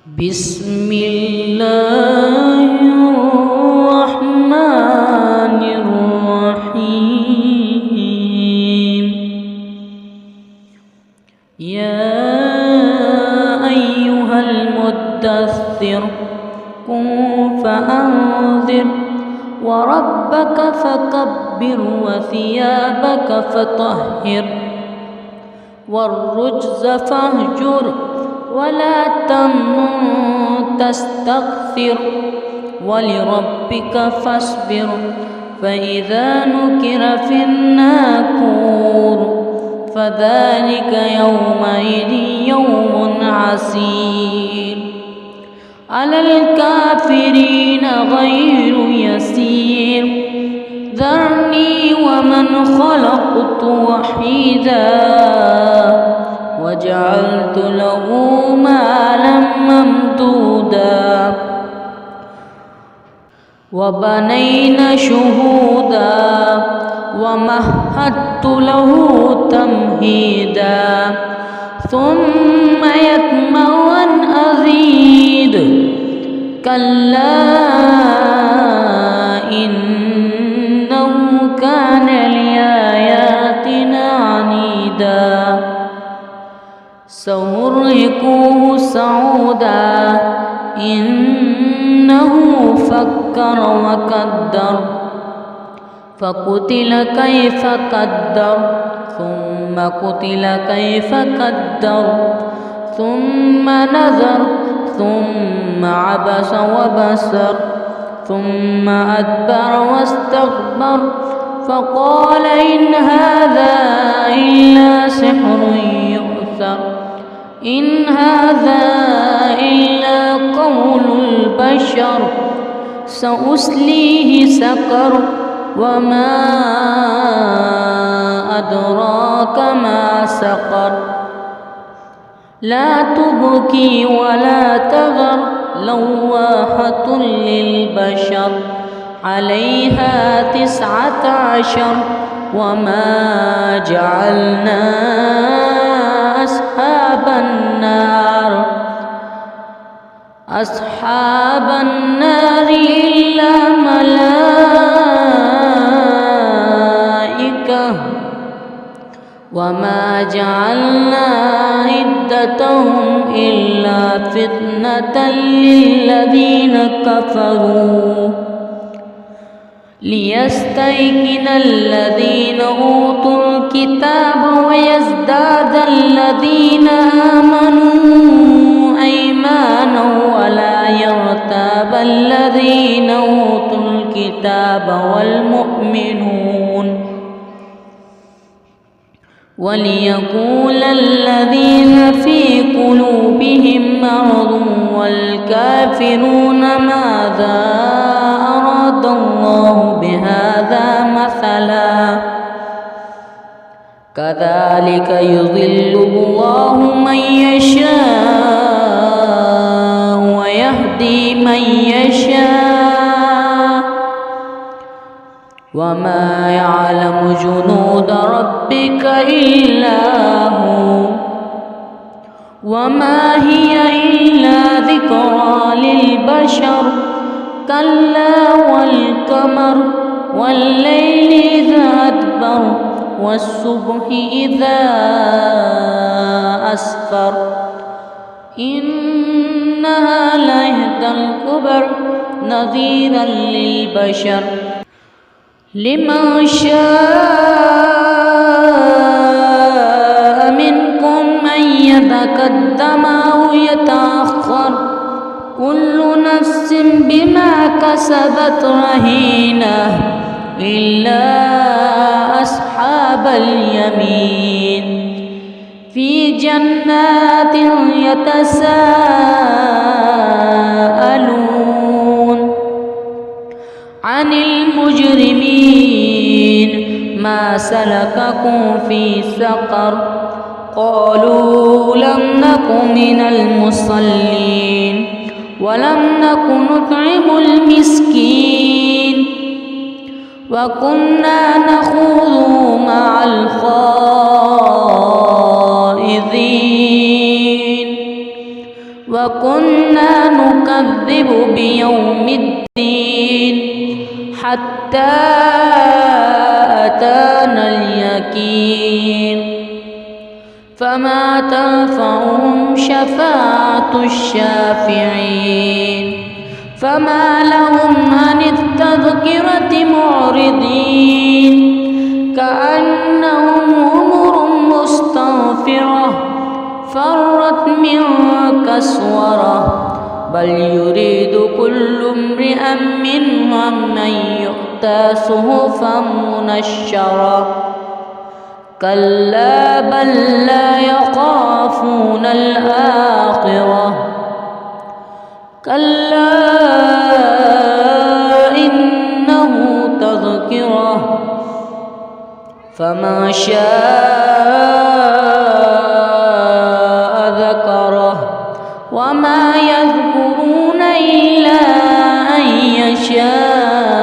بسم الله الرحمن الرحيم. يا أيها المدثر قم فأنذر وربك فكبر وثيابك فطهر والرجز فاهجر ولا تمنن تستكثر ولربك فاصبر فإذا نكر في الناقور فذلك يومئذ يوم عسير على الكافرين غير يسير. ذرني ومن خلقت وحيدا وجعلت له مالا ممدودا وبنينا شهودا ومهدت له تمهيدا ثم يطمع أن أزيد كلا إنه كان لآياتنا عنيدا سأرهقه صعودا إنه فكر وقدر فقتل كيف قدر ثم قتل كيف قدر ثم نظر ثم عبس وبسر ثم أدبر واستكبر فقال إن هذا إلا سحر يؤثر إن هذا إلا قول البشر سأصليه سقر وما أدراك ما سقر لا تبكي ولا تذر لواحة للبشر عليها 19 وما جعلنا أصحاب النار إلا ملائكة وما جعلنا عدتهم إلا فتنة للذين كفروا ليستيقن الذين أوتوا الكتاب ويزداد الذين آمنوا إيمانا ولا يرتاب الذين أوتوا الكتاب والمؤمنون وليقول الذين في قلوبهم مرض والكافرون ماذا أراد الله بهذا مثلا كذلك يضل الله من يشاء ويهدي من يشاء وما يعلم جنود ربك إلا هو وما هي إلا ذكرى للبشر كلا والقمر والليل إذا أدبر والصبح إذا أسفر إنها لإحدى الكبر نذيرا للبشر لمن شاء منكم أن يتقدم أو يتأخر كل نفس بما كسبت رهينة إلا أصحاب اليمين في جنات يتساءلون عن المجرمين ما سلككم في سقر قالوا لم نك من المصلين ولم نك نطعم المسكين وكنا نخوض مع الخائضين وكنا نكذب بيوم الدين حتى أتانا اليقين فما تنفعهم شفاعة الشافعين فما لهم عن التذكرة معرضين كأنهم حمر مستنفرة فرت من كسورة بل يريد كل امرئ منهم أن يؤتى صحفا منشرة كلا بل لا يخافون الآخرة كلا إنه تذكرة فمن شاء ذكره وما يذكرون إلا أن يشاء